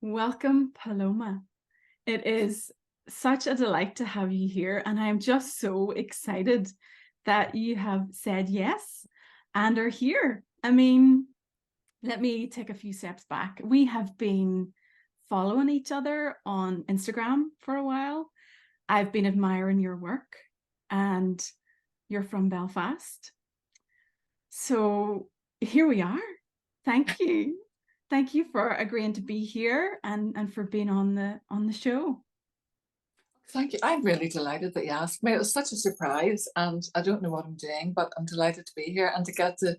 Welcome, Paloma. It is such a delight to have you here, and I am just so excited that you have said yes and are here. Let me take a few steps back. We have been following each other on Instagram for a while. I've been admiring your work, and you're from Belfast. So here we are. Thank you. Thank you for agreeing to be here and for being on the show. Thank you. I'm really delighted that you asked me. It was such a surprise, and I don't know what I'm doing, but I'm delighted to be here and to get to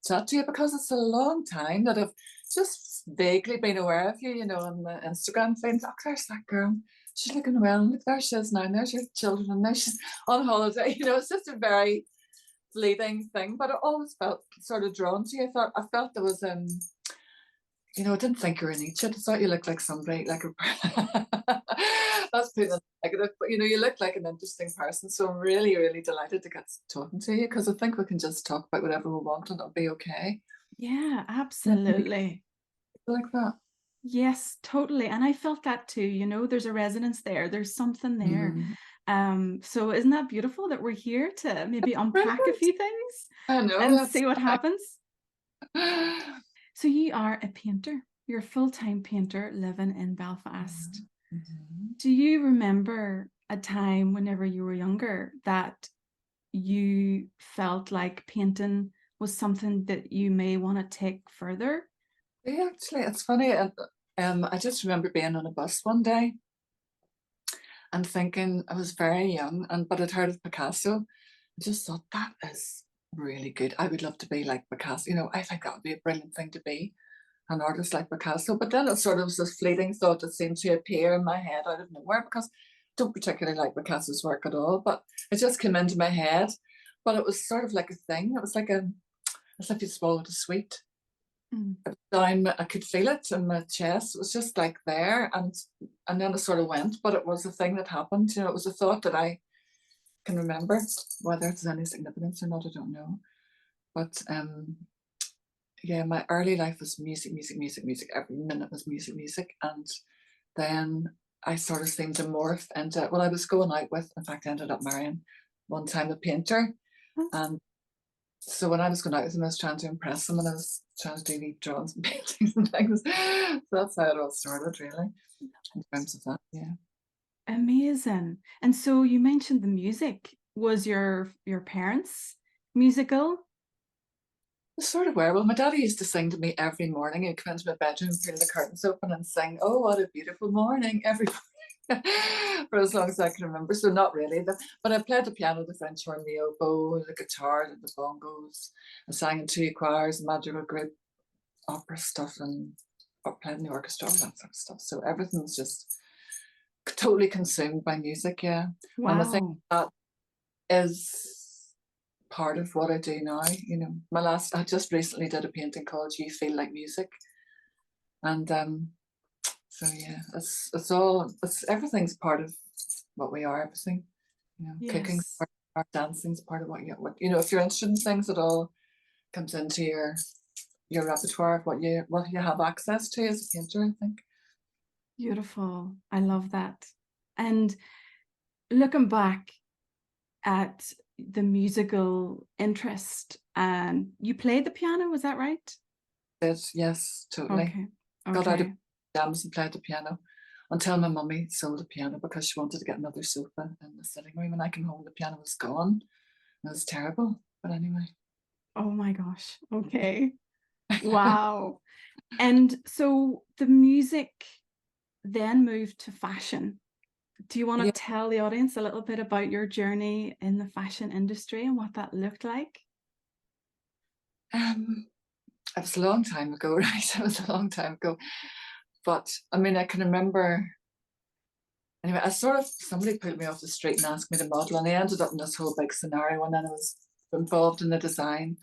chat to you because it's a long time that I've just vaguely been aware of you, on the Instagram things. Oh, there's that girl. She's looking well. Look, there she is now. And there's your children, and now she's on holiday. It's just a very fleeting thing, but I always felt sort of drawn to you. I felt there was I didn't think you were an Egypt. I thought you looked like somebody, like a. That's putting it negative, but you look like an interesting person. So I'm really, really delighted to get talking to you because I think we can just talk about whatever we want and it'll be okay. Yeah, Yeah, maybe absolutely. like that. Yes, totally. And I felt that too, there's a resonance there. There's something there. Mm. So isn't that beautiful that we're here to maybe unpack a Brilliant. few things I know and that's. see what happens? So you are a painter. You're a full-time painter living in Belfast. Mhm. Do you remember a time whenever you were younger that you felt like painting was something that you may want to take further? Yeah, actually, it's funny. I just remember being on a bus one day and thinking I was very young, but I'd heard of Picasso. I just thought that is really good. I would love to be like Picasso. I think that would be a brilliant thing to be, an artist like Picasso. But then it sort of was this fleeting thought that seemed to appear in my head out of nowhere because I don't particularly like Picasso's work at all. But it just came into my head. But it was sort of like a thing. It was like as if you swallowed a sweet. Mm. Down, I could feel it in my chest. It was just like there, and then it sort of went. But it was a thing that happened. It was a thought that I can remember. Whether it's any significance or not, I don't know. But yeah, my early life was music, music, music, music. Every minute was music, music. And then I sort of seemed to morph into, well, I was going out with, in fact, I ended up marrying one time a painter. And so when I was going out with him, I was trying to impress him and I was trying to do neat drawings and paintings and things. So that's how it all started, really, in terms of that. Yeah. Amazing. And so you mentioned the music. Was your parents musical? Sort of were. Well, my daddy used to sing to me every morning. He'd come into my bedroom, pull the curtains open, and sing, "Oh, what a beautiful morning!" every morning for as long as I can remember. So not really, but I played the piano, the French horn, the oboe, the guitar, the bongos. I sang in two choirs, madrigal group, opera stuff, and played in the orchestra, all that sort of stuff. So everything was just totally consumed by music. Yeah, and I think Wow. that is part of what I do now. I just recently did a painting called "You Feel Like Music," and so yeah, it's everything's part of what we are. Everything, cooking's Yes. part of art, dancing's part of if you're interested in things, it all comes into your repertoire of what you have access to as a painter. I think. Beautiful. I love that. And looking back at the musical interest, and you played the piano, was that right? Yes, totally. Okay. Got out of Okay. jams and played the piano until my mummy sold the piano because she wanted to get another sofa in the sitting room and I came home, the piano was gone. It was terrible. But anyway. Oh my gosh. Okay. Wow. And so the music then moved to fashion. Do you want Yeah. to tell the audience a little bit about your journey in the fashion industry and what that looked like? Um, it was a long time ago, right? It was a long time ago. But I mean, I can remember anyway, somebody pulled me off the street and asked me to model, and I ended up in this whole big scenario, and then I was involved in the design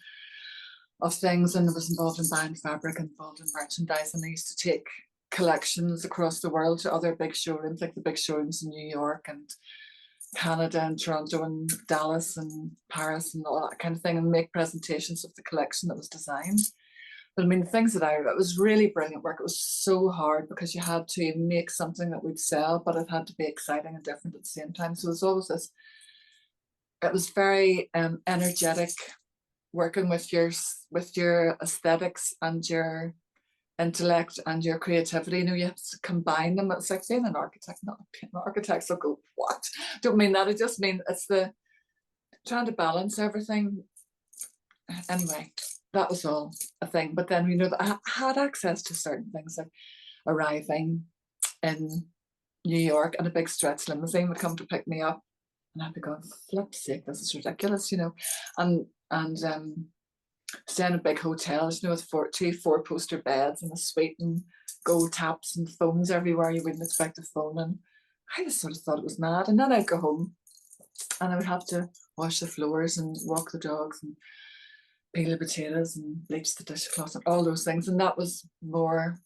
of things, and I was involved in buying fabric, involved in merchandise, and I used to take collections across the world to other big showrooms, like the big showrooms in New York and Canada and Toronto and Dallas and Paris and all that kind of thing, and make presentations of the collection that was designed. But I mean, the things that it was really brilliant work. It was so hard because you had to make something that would sell, but it had to be exciting and different at the same time. So it was always this, it was very energetic, working with your aesthetics and your intellect and your creativity. You know, you have to combine them. It's like being an architect, not an architects will go, what? Don't mean that. I just mean it's the trying to balance everything. Anyway, that was all a thing. But then, you know, I had access to certain things, like arriving in New York and a big stretch limousine would come to pick me up. And I'd be going, flip's sake, this is ridiculous, you know. And staying in big hotels, you know, with two four-poster beds and a suite and gold taps and phones everywhere you wouldn't expect a phone. And I just sort of thought it was mad. And then I'd go home and I would have to wash the floors and walk the dogs and peel the potatoes and bleach the dishcloths and all those things. And that was more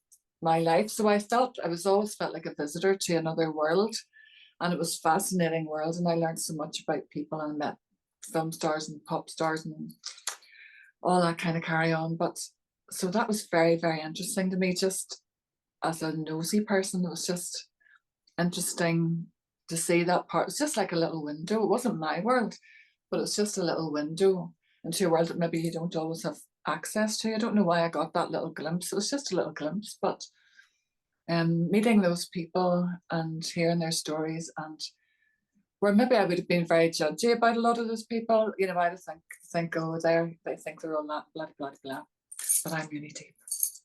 my life. So I was always felt like a visitor to another world. And it was a fascinating world. And I learned so much about people and met film stars and pop stars and all that kind of carry on. But so that was very, very interesting to me, just as a nosy person. It was just interesting to see that part. It's just like a little window. It wasn't my world, but it was just a little window into a world that maybe you don't always have access to. I don't know why I got that little glimpse. It was just a little glimpse, but meeting those people and hearing their stories, and where maybe I would have been very judgy about a lot of those people, you know, I'd think, oh, they think they're all that, blah, blah, blah. But I'm really deep. It's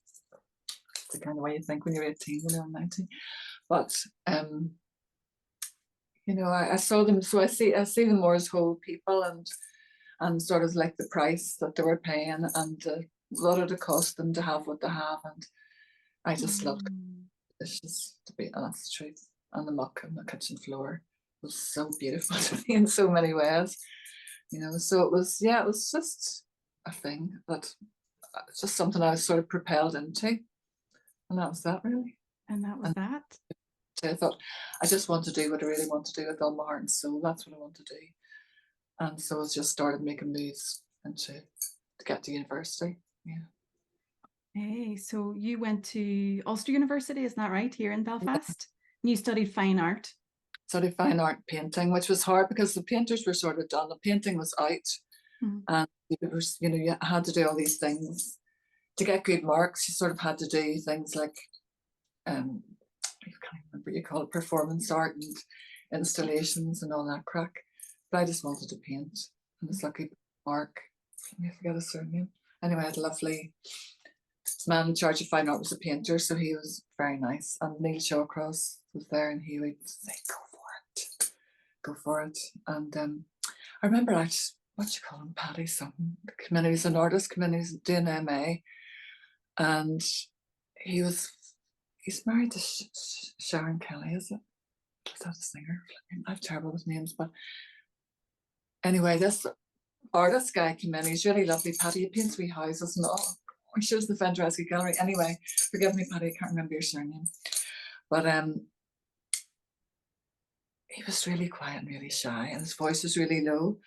the kind of way you think when you're 18, when you're 19. But you know, I saw them, so I see them more as whole people, and sort of like the price that they were paying and what it cost them to have what they have. And I just loved dishes, to be honest, the truth. And the muck on the kitchen floor was so beautiful to me in so many ways, you know. So it was just a thing that it's just something I was sort of propelled into, and that was that, really. And that was And that. I thought I just want to do what I really want to do with all my heart and soul. That's what I want to do. And so I just started making moves into to get to university. Yeah. Hey, so you went to Ulster University, isn't that right, here in Belfast? And you studied fine art. Studied fine art painting, which was hard because the painters were sort of done. The painting was out, and it was, you know, you had to do all these things to get good marks. You sort of had to do things like I can't remember what you call it, performance art and installations and all that crack. But I just wanted to paint, and it's lucky Mark, let me forget his surname. Anyway, I had a lovely man in charge of fine art was a painter, so he was very nice. And Neil Shawcross was there, and he would say, go for it. And I remember what you call him, Paddy something, he's an artist, he's doing MA, and he's married to Sharon Kelly, is it? Is that a singer? I'm terrible with names, but anyway, this artist guy came in. He's really lovely, Paddy. He paints wee houses and all. He shows the Fendereschi Gallery. Anyway, forgive me, Paddy, I can't remember your surname. But he was really quiet and really shy, and his voice was really low.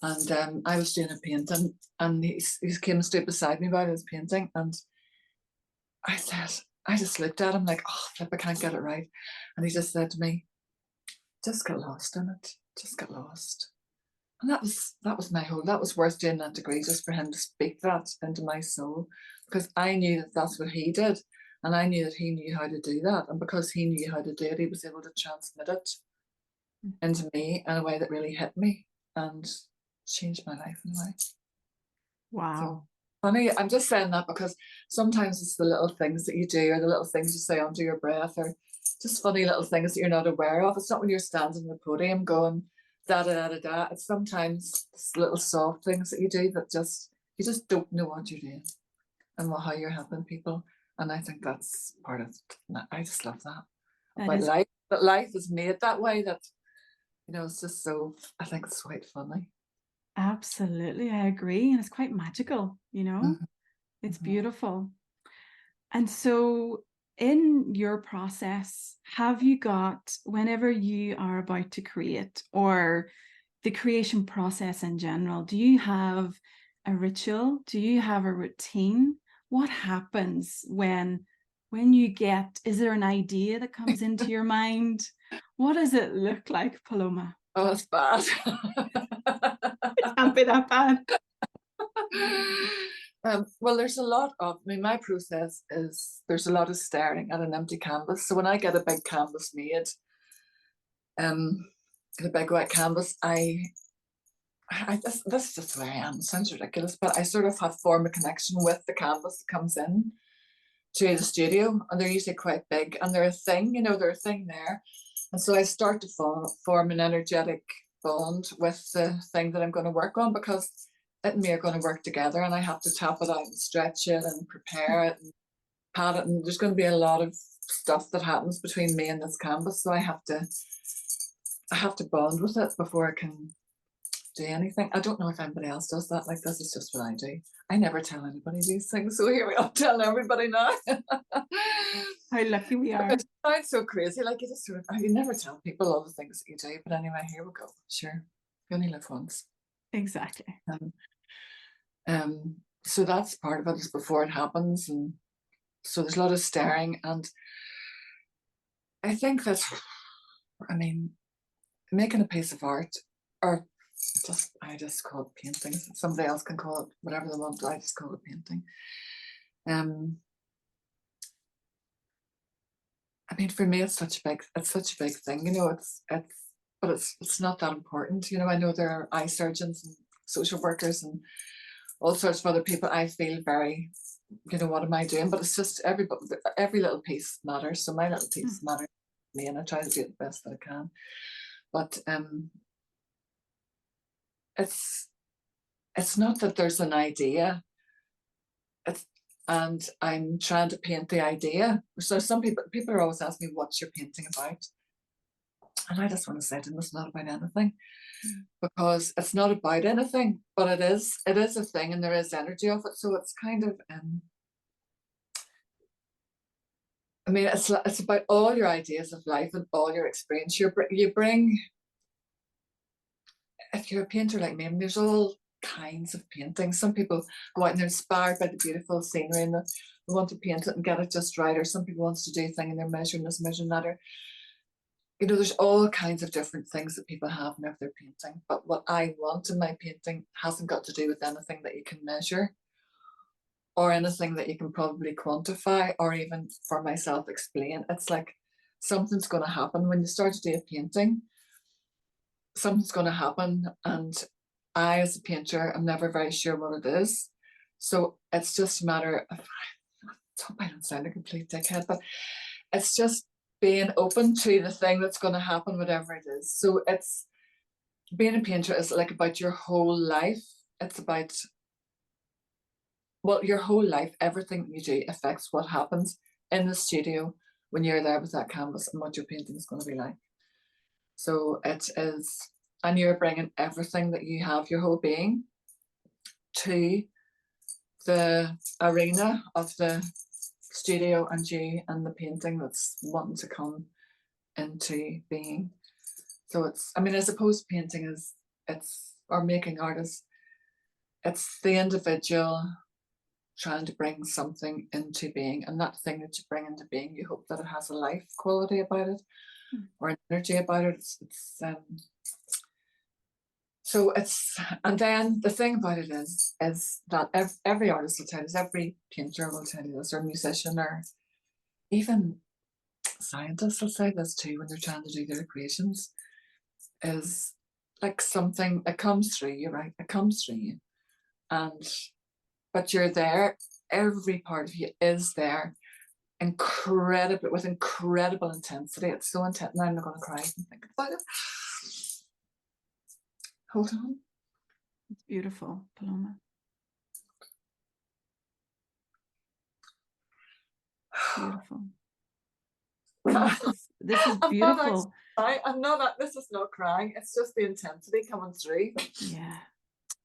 And I was doing a painting, and he came and stood beside me while I was painting, and I just looked at him like, oh, flip, I can't get it right. And he just said to me, just get lost in it. Just get lost. And that was my whole, that was worth doing that degree, just for him to speak that into my soul, because I knew that that's what he did, and I knew that he knew how to do that, and because he knew how to do it, he was able to transmit it into me in a way that really hit me and changed my life in a way. Wow. So funny, I'm just saying that because sometimes it's the little things that you do, or the little things you say under your breath, or just funny little things that you're not aware of. It's not when you're standing on the podium going da da da da da. It's sometimes little soft things that you do that you just don't know what you're doing and how you're helping people. And I think that's part of it. I just love that about life. That life is made that way, that, you know, it's just so, I think it's quite funny. Absolutely, I agree. And it's quite magical, you know. It's beautiful. And so in your process, have you got, whenever you are about to create, or the creation process in general, do you have a ritual? Do you have a routine? what happens when you get, is there an idea that comes into your mind? What does it look like, Paloma? Oh, it's bad. It can't be that bad. Well, there's a lot of, I mean, my process is there's a lot of staring at an empty canvas. So when I get a big canvas made, a big white canvas, this is just the way I am. It sounds ridiculous, but I sort of have form a connection with the canvas that comes in to the studio, and they're usually quite big, and they're a thing, you know, they're a thing there. And so I start to form an energetic bond with the thing that I'm going to work on, because it and me are going to work together, and I have to tap it out and stretch it and prepare it and pat it, and there's going to be a lot of stuff that happens between me and this canvas, so I have to bond with it before I can do anything. I don't know if anybody else does that. Like, this is just what I do. I never tell anybody these things, so here we are telling everybody now. How lucky we are. It sounds so crazy, like you just sort of, you never tell people all the things that you do, but anyway, here we go. Sure, you only live once. Exactly. So that's part of it, is before it happens, and so there's a lot of staring, and I think that, I mean, making a piece of art, or I just call it painting. Somebody else can call it whatever they want. I just call it painting. I mean, for me, it's such a big thing. You know, but it's not that important. You know, I know there are eye surgeons and social workers and all sorts of other people. I feel very, you know, what am I doing? But it's just every little piece matters. So my little piece matters to me, and I try to do it the best that I can. But it's not that there's an idea. And I'm trying to paint the idea. So some people are always asking me, what's your painting about? And I just want to say to them, it's not about anything, because it's not about anything, but it is a thing, and there is energy of it. So it's kind of, I mean, it's about all your ideas of life and all your experience. You bring, if you're a painter like me, I mean, there's all kinds of painting. Some people go out and they're inspired by the beautiful scenery and they want to paint it and get it just right, or some people wants to do a thing and they're measuring this, measuring that, or, you know, there's all kinds of different things that people have whenever they're painting. But what I want in my painting hasn't got to do with anything that you can measure or anything that you can probably quantify or even for myself explain. It's like something's going to happen when you start to do a painting. Something's going to happen, and I, as a painter, I'm never very sure what it is. So it's just a matter of, I hope I don't sound a complete dickhead, but it's just being open to the thing that's going to happen, whatever it is. So it's, being a painter is like about your whole life. It's about, well, your whole life, everything you do affects what happens in the studio when you're there with that canvas and what your painting is going to be like. So it is, and you're bringing everything that you have, your whole being, to the arena of the studio and you and the painting that's wanting to come into being. So it's, I mean, I suppose painting is, or making art is, it's the individual trying to bring something into being, and that thing that you bring into being, you hope that it has a life quality about it or an energy about it. So it's, and then the thing about it is that every artist will tell us, every painter will tell you this, or musician, or even scientists will say this too when they're trying to do their equations, is like something, it comes through you, right? It comes through you. But you're there, every part of you is there, with incredible intensity. It's so intense. Now I'm not going to cry and think about it. Hold on. It's beautiful, Paloma. Beautiful. This is beautiful. I'm not, this is not crying. It's just the intensity coming through. Yeah.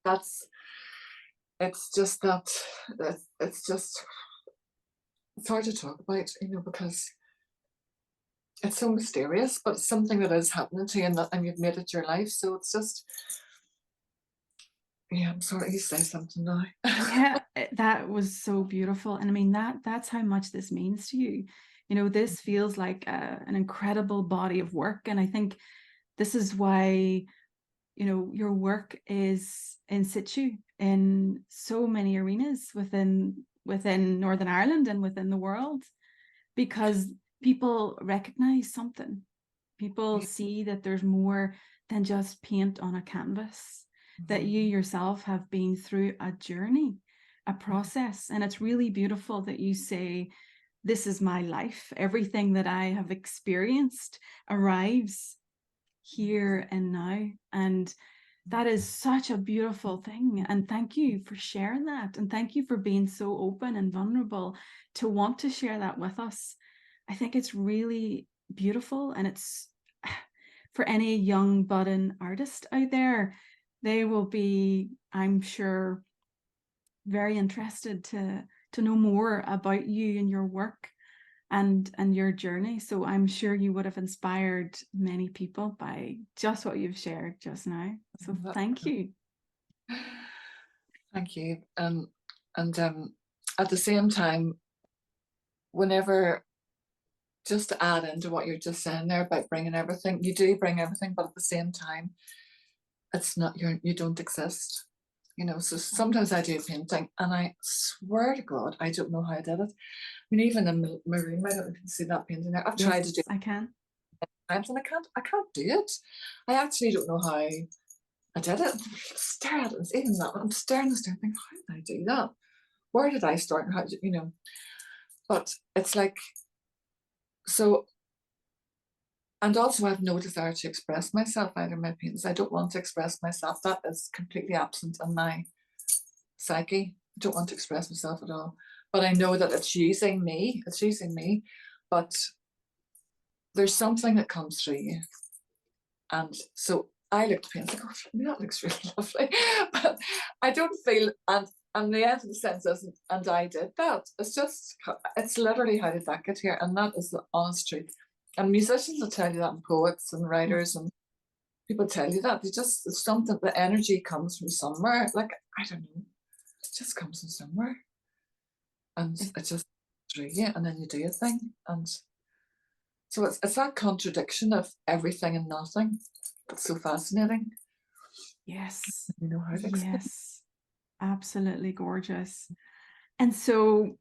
It's just that, it's hard to talk about, you know, because it's so mysterious, but it's something that is happening to you, and you've made it your life. So it's just, Yeah, I'm sorry, you say something now. Yeah, that was so beautiful. And I mean, that's how much this means to you. You know, this feels like an incredible body of work. And I think this is why, you know, your work is in situ in so many arenas within Northern Ireland and within the world, because people recognize something. People Yeah. see that there's more than just paint on a canvas, that you yourself have been through a journey, a process. And it's really beautiful that you say, this is my life. Everything that I have experienced arrives here and now. And that is such a beautiful thing. And thank you for sharing that. And thank you for being so open and vulnerable to want to share that with us. I think it's really beautiful. And it's for any young budding artist out there, they will be, I'm sure, very interested to know more about you and your work and your journey. So I'm sure you would have inspired many people by just what you've shared just now. So thank you. Thank you. And at the same time, whenever, just to add into what you're just saying there about bringing everything, you do bring everything, but at the same time, it's not you don't exist. You know, so sometimes I do painting and I swear to God, I don't know how I did it. I mean, even in my room, I don't know if you can see that painting there. I've tried to do Yes, I can. it times and I can't do it. I actually don't know how I did it. Stare at it, even that one. I'm staring and staring, thinking, how did I do that? Where did I start? And how did, you know? But it's like, so, and also I have no desire to express myself either in my paintings. I don't want to express myself. That is completely absent in my psyche. I don't want to express myself at all. But I know that it's using me. It's using me. But there's something that comes through you. And so I looked at paint and go, that looks really lovely. But I don't feel, and the end of the sentence isn't, and I did that. It's just, it's literally, how did that get here? And that is the honest truth. And musicians will tell you that, and poets and writers and people tell you that. They just, it's something, the energy comes from somewhere. Like, I don't know, it just comes from somewhere. And it just through you, and then you do a thing. And so it's that contradiction of everything and nothing. It's so fascinating. Yes. You know how to explain. Yes. Absolutely gorgeous. And so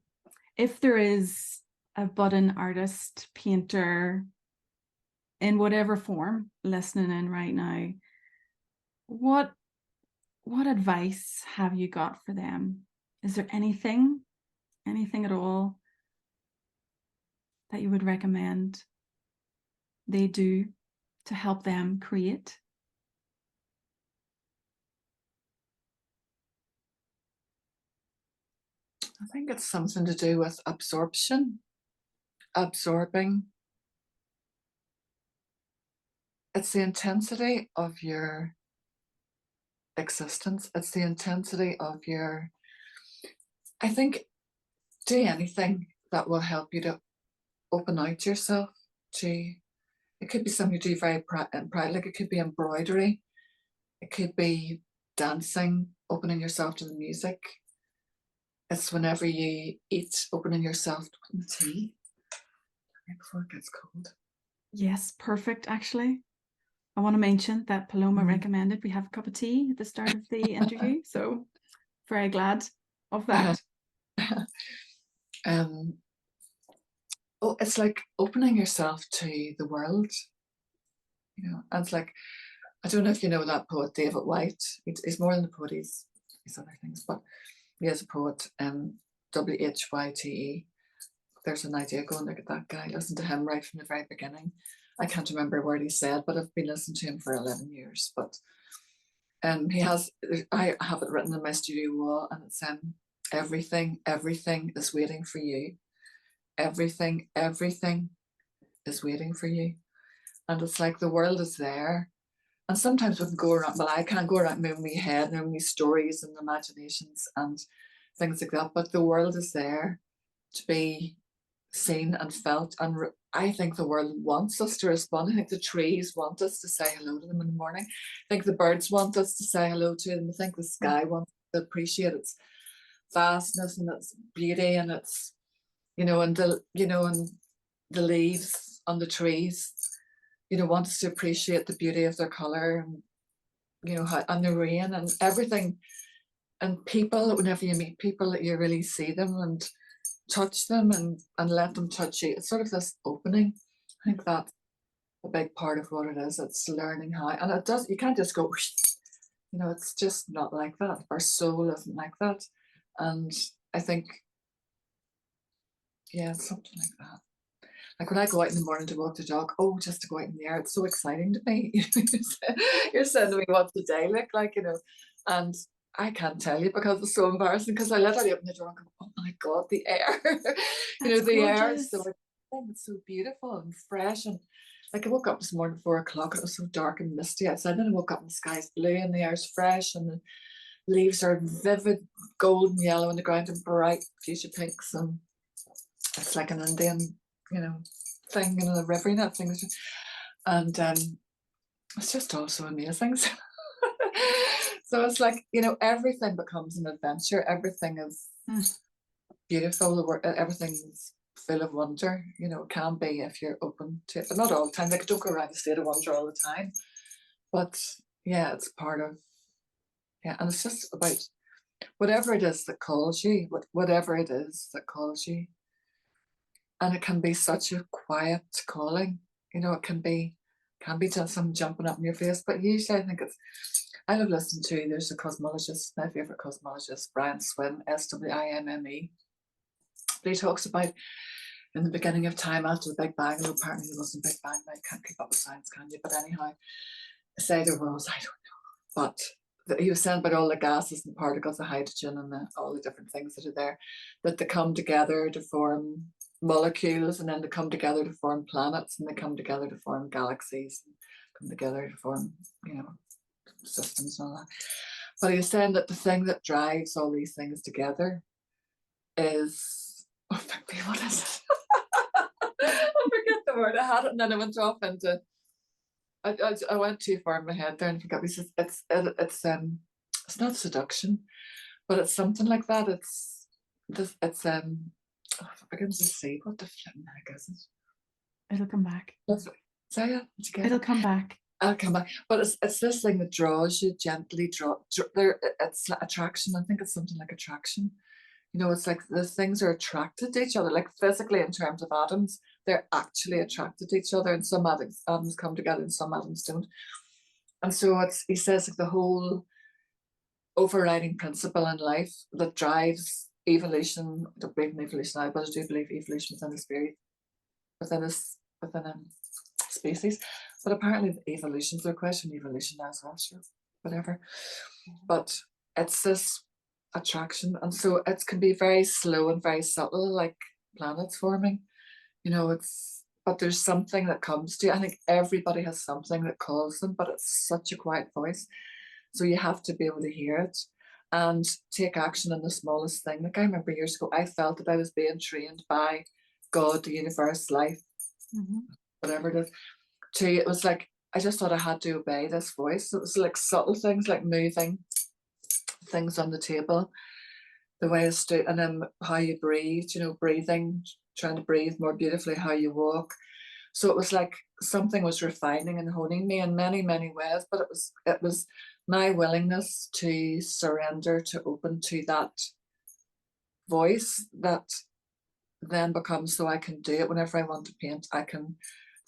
if there is a budding artist, painter, in whatever form, listening in right now, what advice have you got for them? Is there anything at all that you would recommend they do to help them create? I think it's something to do with absorption, absorbing. It's the intensity of your existence. It's the intensity of your, I think, do anything that will help you to open out yourself to, it could be something you do very proud, like it could be embroidery, it could be dancing, opening yourself to the music. It's whenever you eat, opening yourself to the tea before it gets cold. Yes, perfect. Actually, I want to mention that Paloma recommended we have a cup of tea at the start of the interview. So very glad of that. Oh, it's like opening yourself to the world, you know. And it's like, I don't know if you know that poet David White. He's more than a poet. He's other things, but he is a poet. Whyte. There's an idea. Go and look at that guy. Listen to him right from the very beginning. I can't remember what he said, but I've been listening to him for 11 years. But he has, I have it written on my studio wall, and it's everything is waiting for you. Everything is waiting for you. And it's like the world is there. And sometimes we can go around, well, I can't go around moving my head and my stories and imaginations and things like that, but the world is there to be seen and felt I think the world wants us to respond. I think the trees want us to say hello to them in the morning. I think the birds want us to say hello to them. I think the Mm. sky wants to appreciate its vastness and its beauty and its, and the leaves on the trees, want us to appreciate the beauty of their color and, and the rain and everything. And people, whenever you meet people, that you really see them and touch them and let them touch you. It's sort of this opening. I think that's a big part of what it is. It's learning how, and it does, you can't just go, it's just not like that. Our soul isn't like that. And I think, yeah, it's something like that. Like when I go out in the morning to walk the dog, oh, just to go out in the air, it's so exciting to me. You're saying to me, what's the day look like, and I can't tell you because it's so embarrassing because I literally open the door and go, oh my God, the air. That's The air is so gorgeous. exciting, it's so beautiful and fresh. And like I woke up this morning at 4 o'clock, it was so dark and misty outside. Then I woke up and the sky's blue and the air's fresh and the leaves are vivid golden yellow on the ground and bright fuchsia pinks. And it's like an Indian, you know, thing in the river, that thing. And it's just all so amazing. So it's like, everything becomes an adventure. Everything is Mm. beautiful. Everything's full of wonder. It can be if you're open to it, but not all the time. Like, don't go around the state of wonder all the time. But yeah, it's part of, yeah. And it's just about whatever it is that calls you, whatever it is that calls you. And it can be such a quiet calling. It can be just some jumping up in your face. But usually I think I love listening to, there's a cosmologist, my favorite cosmologist, Brian Swim, Swimme. But he talks about in the beginning of time after the Big Bang, and apparently there wasn't a Big Bang, I can't keep up with science, can you? But anyhow, say there was, I don't know. But he was saying about all the gases and particles, the hydrogen and all the different things that are there, that they come together to form molecules, and then they come together to form planets, and they come together to form galaxies, and come together to form, systems and all that. But he was saying that the thing that drives all these things together is, oh, what is it? I forget the word. I had it, and then I went off into. I went too far in my head there and forgot. It's not seduction, but it's something like that. It's oh, I begin to see what the flipping heck is it? It'll come back. Say it. Did you get It'll it? come back. I'll come back. But it's this thing that draws you gently. There. It's attraction. I think it's something like attraction. It's like the things are attracted to each other, like physically in terms of atoms, they're actually attracted to each other, and some atoms come together and some atoms don't. And so he says like the whole overriding principle in life that drives evolution, I don't believe in evolution now, but I do believe evolution within a spirit, within a species. But apparently evolution's their question, evolution as well, sure, whatever. But it's this attraction, and so it can be very slow and very subtle, like planets forming. But there's something that comes to you. I think everybody has something that calls them, but it's such a quiet voice, so you have to be able to hear it and take action in the smallest thing. Like I remember years ago, I felt that I was being trained by God, the universe, life, whatever it is. It was like I just thought I had to obey this voice. It was like subtle things, like moving things on the table, the way I stood, and then how you breathe, breathing, trying to breathe more beautifully, how you walk. So it was like something was refining and honing me in many, many ways, but it was my willingness to surrender, to open to that voice that then becomes, so I can do it whenever I want to paint. I can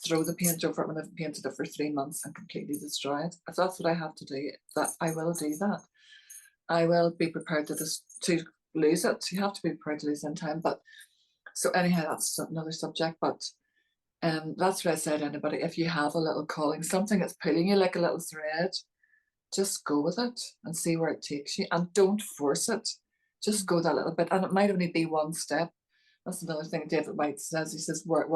throw the paint over it when I've painted it for 3 months and completely destroy it. If that's what I have to do, that I will do that. I will be prepared to lose it. You have to be prepared to lose in time. But so anyhow, that's another subject. But that's what I said to anybody. If you have a little calling, something that's pulling you like a little thread, just go with it and see where it takes you, and don't force it. Just go that little bit, and it might only be one step. That's another thing David White says. He says, where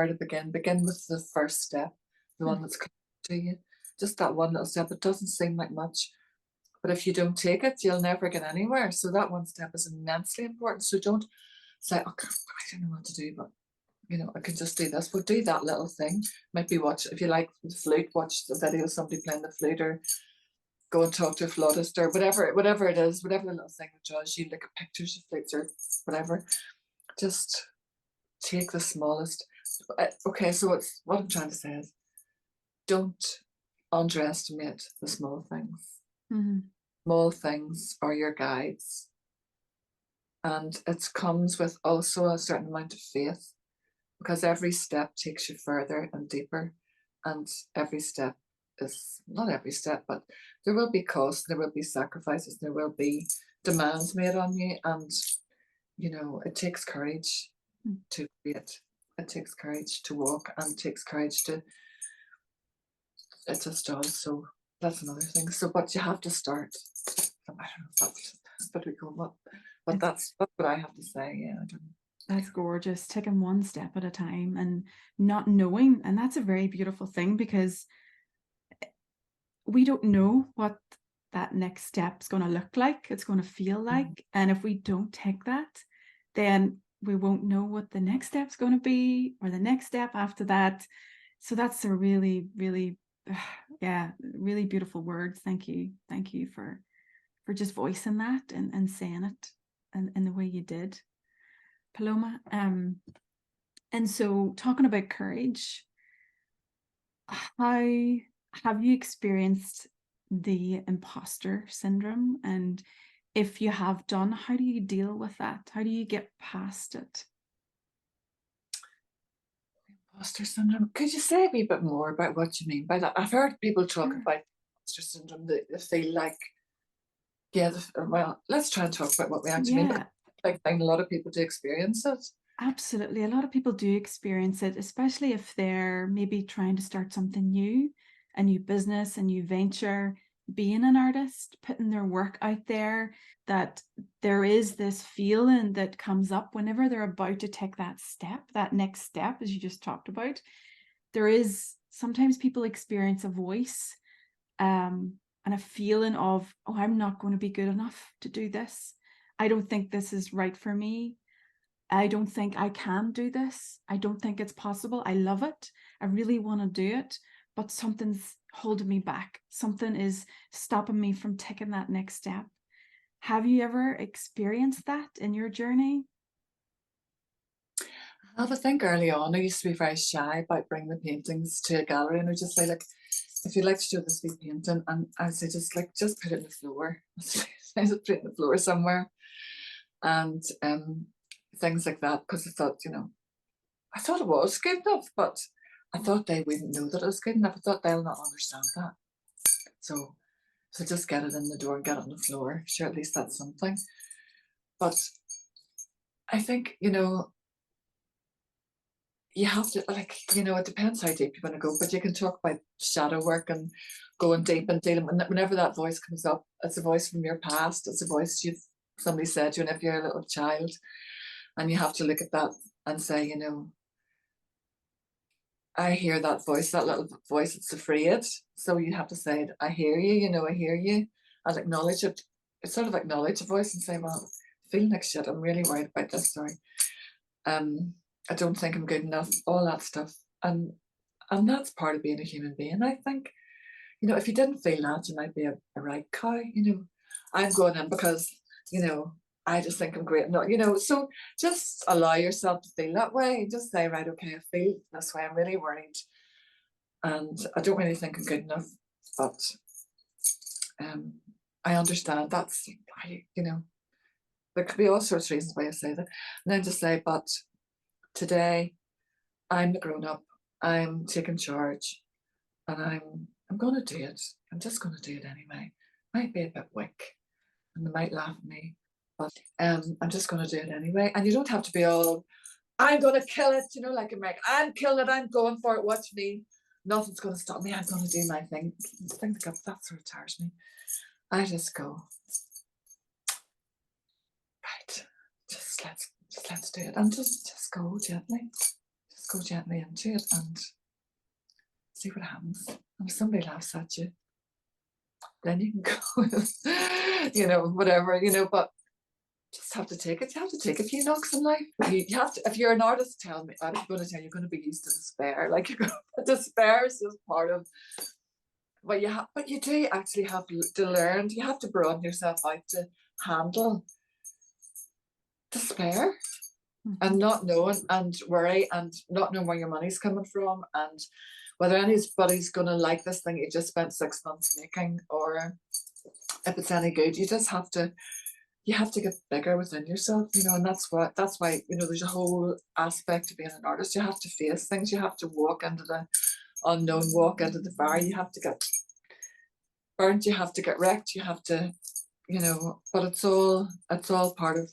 to begin? Begin with the first step, the one that's coming to you. Just that one little step. It doesn't seem like much, but if you don't take it, you'll never get anywhere. So that one step is immensely important. So don't say, oh, I don't know what to do, but I could just do this, but do that little thing. Maybe watch, if you like the flute, watch the video of somebody playing the flute, or go and talk to a flautist, or whatever it is, whatever the little thing that draws you, look at pictures of flutes or whatever. Just take the smallest. Okay, so what I'm trying to say is, don't underestimate the small things. Mm-hmm. Small things are your guides. And it comes with also a certain amount of faith, because every step takes you further and deeper. And every step is not every step, but there will be costs, there will be sacrifices, there will be demands made on you. And, it takes courage to create. It takes courage to walk, and it takes courage to, it just does. So that's another thing. So, but you have to start. I don't know if that's what we call what, but that's what I have to say. Yeah, I don't know. That's gorgeous. Taking one step at a time and not knowing. And that's a very beautiful thing, because we don't know what that next step is going to look like. It's going to feel like. And if we don't take that, then we won't know what the next step's going to be, or the next step after that. So that's a really, really, yeah, really beautiful words. Thank you. Thank you for just voicing that and saying it and the way you did, Paloma. And so, talking about courage, how have you experienced the imposter syndrome? And if you have done, how do you deal with that? How do you get past it? Imposter syndrome. Could you say a wee bit more about what you mean by that? I've heard people talk Sure. about imposter syndrome, that they feel like, yeah, well, let's try and talk about what we actually mean. Yeah, I find a lot of people do experience it. absolutely. A lot of people do experience it, especially if they're maybe trying to start something new, a new business, a new venture, being an artist, putting their work out there, that there is this feeling that comes up whenever they're about to take that step, that next step, as you just talked about. There is sometimes people experience a voice and a feeling of, oh, I'm not going to be good enough to do this. I don't think this is right for me. I don't think I can do this. I don't think it's possible. I love it. I really want to do it, but something's holding me back. Something is stopping me from taking that next step. Have you ever experienced that in your journey? I have a think early on, I used to be very shy about bringing the paintings to a gallery, and I would just say, like, if you'd like to show this big painting, and I'd say, just put it in the floor. I just put it in the floor somewhere. And things like that, because I thought, I thought it was good enough, but I thought they wouldn't know that it was good enough. I thought they'll not understand that. So just get it in the door and get it on the floor. Sure, at least that's something. But I think, you have to, like, it depends how deep you want to go, but you can talk about shadow work and going deep and dealing. Whenever that voice comes up, it's a voice from your past. It's a voice somebody said to you whenever you're a little child, and you have to look at that and say, I hear that voice, that little voice that's afraid. So you have to say, I hear you, I hear you, and acknowledge it. It's sort of acknowledge the voice and say, well, feeling like shit, I'm really worried about this, sorry. I don't think I'm good enough, all that stuff. And that's part of being a human being, I think. If you didn't feel that, you might be a right cow, I'm going in because, I just think I'm great. No, so just allow yourself to feel that way. Just say, right, okay, I feel this way. I'm really worried. And I don't really think I'm good enough. But I understand that's, there could be all sorts of reasons why I say that. And then just say, but today I'm the grown up. I'm taking charge, and I'm going to do it. I'm just going to do it anyway. Might be a bit weak, and they might laugh at me, but I'm just going to do it anyway. And you don't have to be all, I'm going to kill it, like America. I'm killing it. I'm going for it. Watch me. Nothing's going to stop me. I'm going to do my thing. Things like that sort of tires me. I just go, right. Let's do it, and just go gently. Just go gently into it and see what happens. And if somebody laughs at you, then you can go, whatever, but just have to take it. You have to take a few knocks in life. You have to, if you're an artist, tell me, I'm going to tell you, you're going to be used to despair. Like, you're gonna, despair is just part of what you have, but you do actually have to learn. You have to broaden yourself out to handle despair and not knowing and worry and not knowing where your money's coming from and whether anybody's going to like this thing you just spent 6 months making or if it's any good. You have to get bigger within yourself, and that's why, there's a whole aspect to being an artist. You have to face things. You have to walk into the unknown, walk into the fire. You have to get burnt. You have to get wrecked. You have to, but it's all part of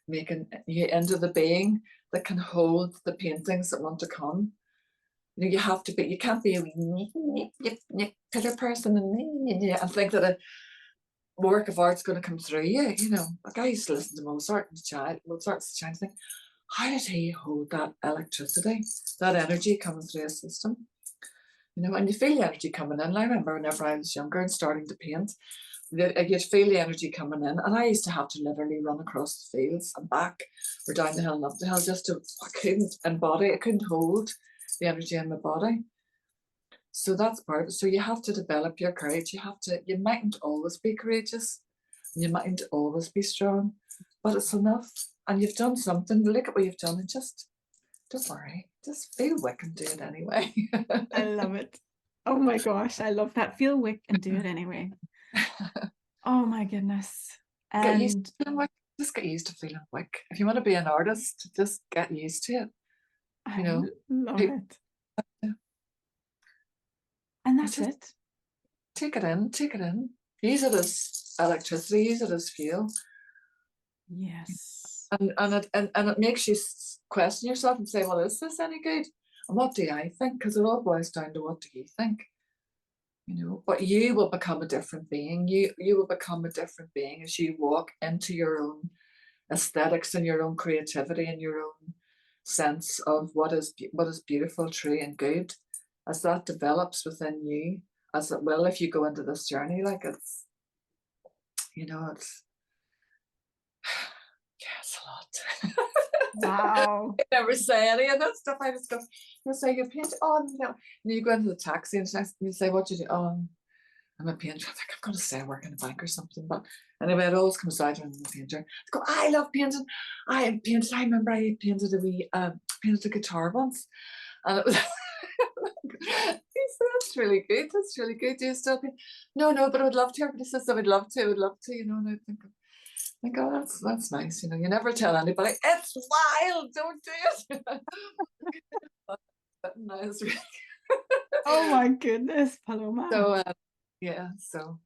making you into the being that can hold the paintings that want to come. You have to be. You can't be a wee pitter person and think that a work of art's going to come through you. Like I used to listen to Mozart as a child. Think, how did he hold that electricity, that energy coming through his system? And you feel the energy coming in. I remember whenever I was younger and starting to paint, you'd feel the energy coming in, and I used to have to literally run across the fields and back or down the hill and up the hill just to. I couldn't embody. I couldn't hold the energy in my body. So that's part of it. So you have to develop your courage. You mightn't always be courageous. You mightn't always be strong, but it's enough. And you've done something. Look at what you've done and just don't worry. Just feel wick and do it anyway. I love it. Oh my gosh, I love that. Feel wick and do it anyway. Oh my goodness. Get used And to feeling wick. Just get used to feeling wick. If you want to be an artist, just get used to it. I love it. And that's it. Take it in. Use it as electricity, use it as fuel. Yes. And it makes you question yourself and say, well, is this any good? And what do I think? Because it all boils down to what do you think? But you will become a different being. You will become a different being as you walk into your own aesthetics and your own creativity and your own sense of what is beautiful, true, and good. As that develops within you, as it will if you go into this journey, like it's it's a lot. Wow. I never say any of that stuff. I just go, say you paint on, and you go into the taxi and you say, what do you do? Oh, I'm a painter. I think I'm going to say I work in a bank or something. But anyway, it always comes out when I'm a painter. I go, I love painting. I painted. I remember I painted painted a guitar once, and it was. That's really good. That's really good. Do you still paint? No, but I would love to. Everybody says I would love to. And I think, oh, that's nice. You never tell anybody. It's wild. Don't do it. Nice. Oh my goodness, Paloma. So yeah. So.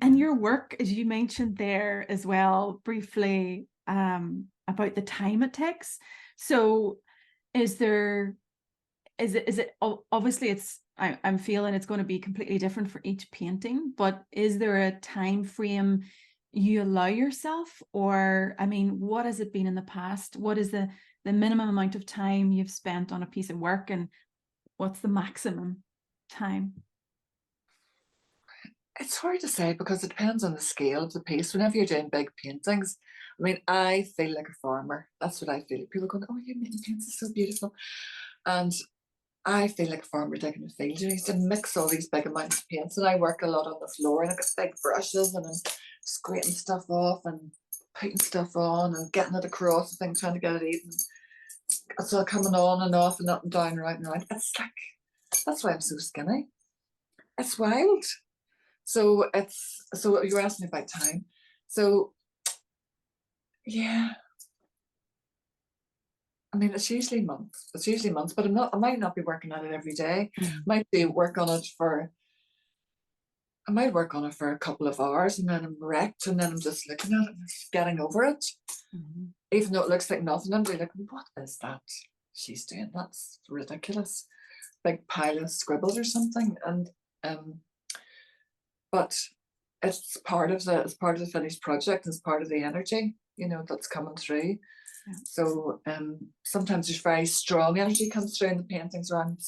And your work, as you mentioned there as well, briefly, about the time it takes. So, is it obviously I'm feeling it's going to be completely different for each painting, but is there a time frame you allow yourself, or what has it been in the past? What is the minimum amount of time you've spent on a piece of work, and what's the maximum time? It's hard to say because it depends on the scale of the piece. Whenever you're doing big paintings, I feel like a farmer. That's what I feel. People go, oh, you're making paintings, it's so beautiful. And I feel like a farmer digging a field. You used to mix all these big amounts of paints, and I work a lot on the floor, and I've got big brushes, and I'm scraping stuff off and putting stuff on and getting it across the thing, trying to get it even. It's all coming on and off and up and down, right and right. It's like, that's why I'm so skinny. It's wild. So you were asking about time. So yeah, it's usually months. But I might not be working on it every day. I might work on it for a couple of hours, and then I'm wrecked, and then I'm just looking at it and just getting over it. Even though it looks like nothing, I'm like, what is that she's doing? That's ridiculous. Big pile of scribbles or something. And but it's part of the finished project. It's part of the energy, that's coming through. Yeah. So sometimes there's very strong energy comes through in the paintings around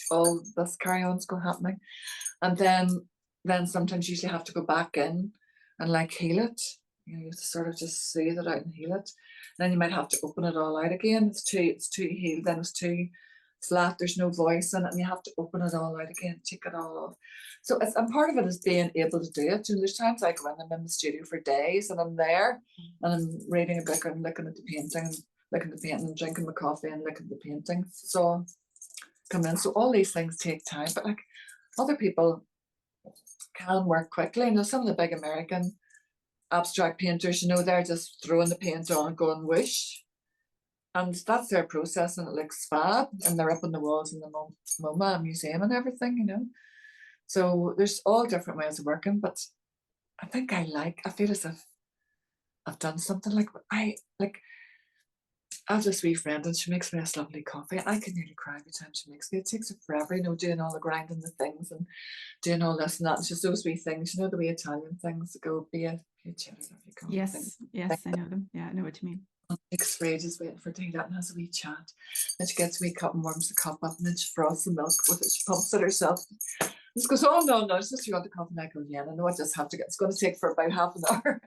all this carry-on's going happening. And then sometimes you usually have to go back in and like heal it, You know, you have to sort of just soothe it out and heal it. Then you might have to open it all out again. It's too healed, then it's too flat, there's no voice in it, and you have to open it all out again, take it all off. So and part of it is being able to do it. You know, there's times I go in, I'm in the studio for days and I'm there and I'm reading a book and looking at the painting and looking at the painting and drinking my coffee and looking at the painting. So come in. So all these things take time, but like other people can work quickly. You know, some of the big American abstract painters, you know, they're just throwing the paint on and going whoosh. And that's their process and it looks fab. And they're up on the walls in the MoMA museum and everything, you know. So there's all different ways of working, but I think I feel as if I've done something like I have this wee friend and she makes me this lovely coffee. And I can nearly cry every time she makes me. It takes her forever, you know, doing all the grinding the things and doing all this and that. It's just those wee things, you know, the wee Italian things that go, be a cherry, lovely coffee. Yes, yes, I know them. Yeah, I know what you mean. Takes for ages waiting for her to heat up and has a wee chat. Then she gets a wee cup and warms the cup up and then she froths the milk with it. She pumps it herself. And she goes, oh no, it's just you want the coffee. And I go, yeah, I know I just have to get, it's going to take for about half an hour.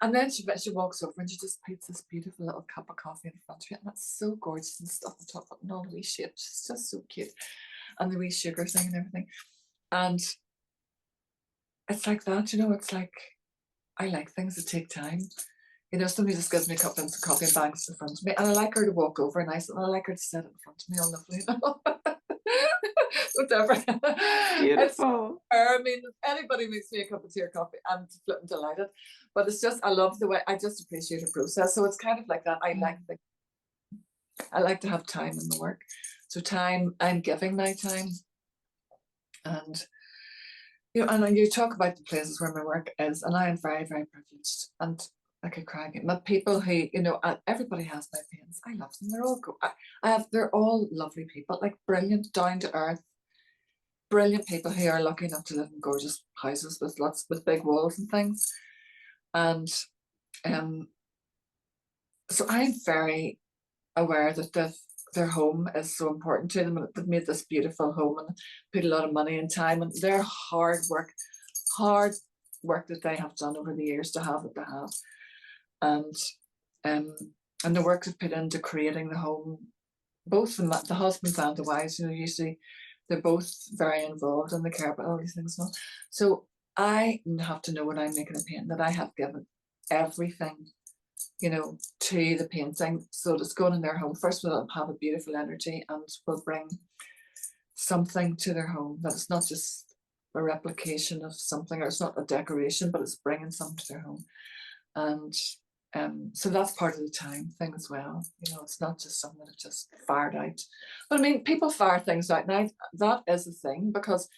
And then she walks over and she just puts this beautiful little cup of coffee in front of you. And that's so gorgeous and stuff on top of it and all the wee shapes. It's just so cute. And the wee sugar thing and everything. And it's like that, you know, it's like, I like things that take time. You know, somebody just gives me a cup of coffee and bangs in front of me. And I like her to walk over nice and I like her to sit in front of me all lovely. Whatever. Beautiful. I mean, if anybody makes me a cup of tea or coffee, I'm flipping delighted. But it's just, I love the way, I just appreciate the process. So it's kind of like that. I like to have time in the work. So time, I'm giving my time. And you know, and you talk about the places where my work is, and I am very, very privileged. And like a cry, my people who, you know, everybody has my pains. I love them. They're all they're all lovely people, like brilliant, down to earth, brilliant people who are lucky enough to live in gorgeous houses with big walls and things. And so I'm very aware that their home is so important to them and they've made this beautiful home and put a lot of money and time and their hard work that they have done over the years to have what they have. And the work they've put into creating the home, both the husbands and the wives, you know, usually they're both very involved and they care about all these things. So I have to know when I'm making a painting that I have given everything, you know, to the painting. So it's going in their home. First, we'll have a beautiful energy and we'll bring something to their home. That it's not just a replication of something, or it's not a decoration, but it's bringing something to their home. And so that's part of the time thing as well. You know, it's not just something that just fired out. But I mean, people fire things out now. That is a thing because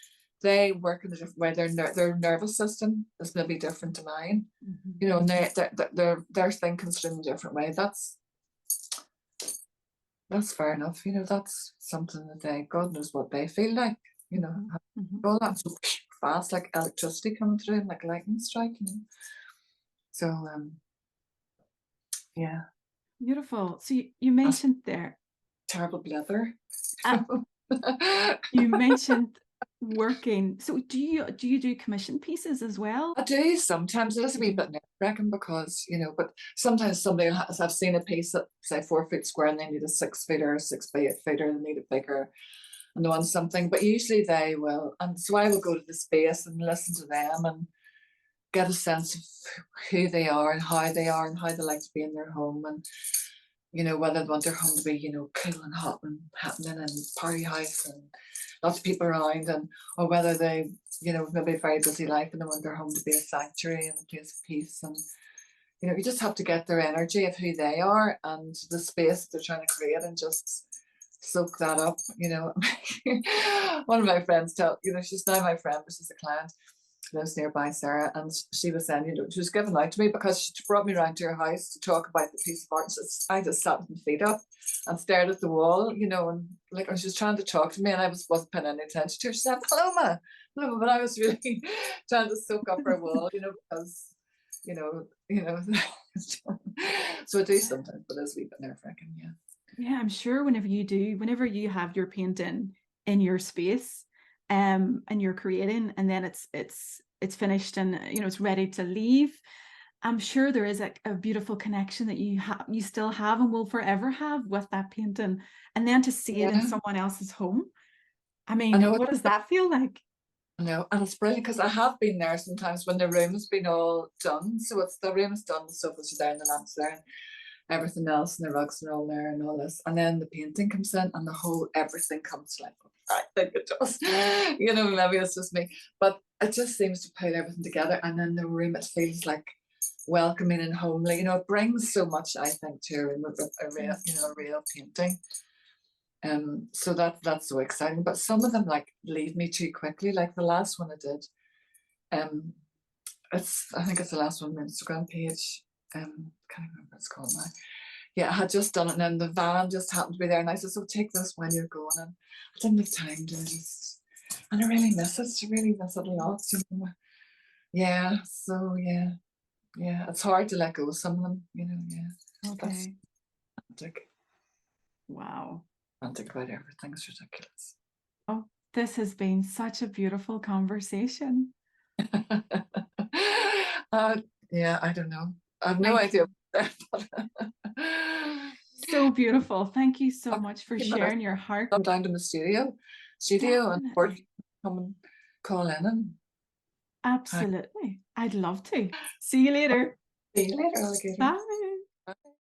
they work in a different way. Their nervous system is maybe different to mine. Mm-hmm. You know, and their thinking's in a different way. That's fair enough. You know, that's something that God knows what they feel like. You know, all that so fast, like electricity coming through and like lightning strike. You know, so yeah. Beautiful. So you mentioned there terrible blether. You mentioned working. So do you do commission pieces as well? I do sometimes. It is a wee bit nerve-wracking because, you know, but sometimes somebody has, I've seen a piece that say 4 foot square and they need a 6 footer or 6 by 8 footer, they need it bigger and they want something, but usually they will. And so I will go to the space and listen to them and get a sense of who they are and how they like to be in their home, and you know, whether they want their home to be, you know, cool and hot and happening and party house and lots of people around, and or whether they, you know, maybe a very busy life and they want their home to be a sanctuary and a place of peace. And you know, you just have to get their energy of who they are and the space they're trying to create and just soak that up, you know. One of my friends you know, she's now my friend, but she's a client, lives nearby, Sarah, and she was saying, you know, she was giving out to me because she brought me around to her house to talk about the piece of art. So I just sat with my feet up and stared at the wall, you know, and like she was trying to talk to me and I wasn't paying any attention to her. She said, Paloma, but I was really trying to soak up her wall, you know, because, you know, so I do sometimes, but it's a wee bit nerve-wracking, yeah. Yeah, I'm sure whenever you have your painting in your space, and you're creating, and then it's finished and you know it's ready to leave, I'm sure there is a beautiful connection that you still have and will forever have with that painting. And then to see it in Yeah, someone else's home. I I mean, know. what does that feel like? I know, and it's brilliant because I have been there sometimes when the room's been all done. So it's the room's done, the sofas are there, and the lamps there, and everything else, and the rugs are all there, and all this. And then the painting comes in, and the whole everything comes to life. I think it does. Maybe it's just me, but it just seems to put everything together. And then the room, it feels like welcoming and homely. It brings so much, I think, to a room with a real, Mm. a real painting. So that's so exciting. But some of them like leave me too quickly. Like the last one I did, um, I think it's the last one on my Instagram page. Can't remember what it's called now. Yeah, I had just done it, and then the van just happened to be there, and I said, "So take this when you're going." And I didn't have time to just, and I really miss it. I really miss it a lot. So, yeah. So yeah, it's hard to let go of some of them. Yeah, that's Okay. romantic. Wow. Romantic about everything's ridiculous. Oh, this has been such a beautiful conversation. uh, yeah, I don't know. I have no Thank idea. you. So beautiful. Thank you so I'll much for keep it. sharing your heart. Come down to the studio and work, Definitely. come and call in and hi. Absolutely. I'd love to. See you later. See you later, alligator. Bye. Bye.